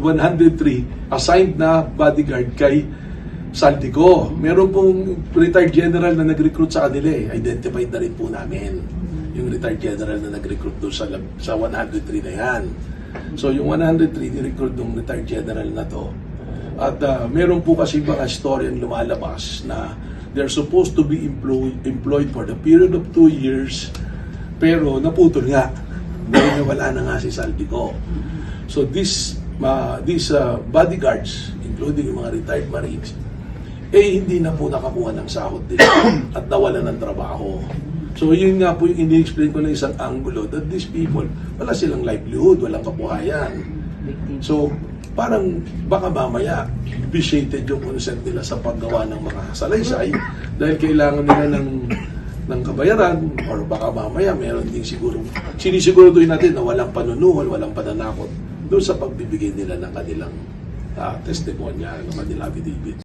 103 assigned na bodyguard kay Saldico. Meron pong retired general na nag-recruit sa kanila eh. Identified na rin po namin yung retired general na nag-recruit doon sa 103 na yan. So yung 103, ni-recruit ng retired general na to. At meron po kasi mga historian lumalabas na they're supposed to be employed for the period of 2 years, pero naputol nga. Dahil wala na nga si Saldico. So these bodyguards, including yung mga retired Marines, hindi na po nakakuha ng sahod din at nawalan ng trabaho. So yun nga po yung ini-explain ko na isang angulo that these people, wala silang livelihood, walang kabuhayan. So parang baka mamaya vitiated yung concept nila sa paggawa ng mga salaysay dahil kailangan nila ng kabayaran, or baka mamaya meron din siguro, sinisiguraduhin natin na walang panunuhol, walang pananakot doon sa pagbibigay nila ng kanilang testimonya, ng kanilang affidavit.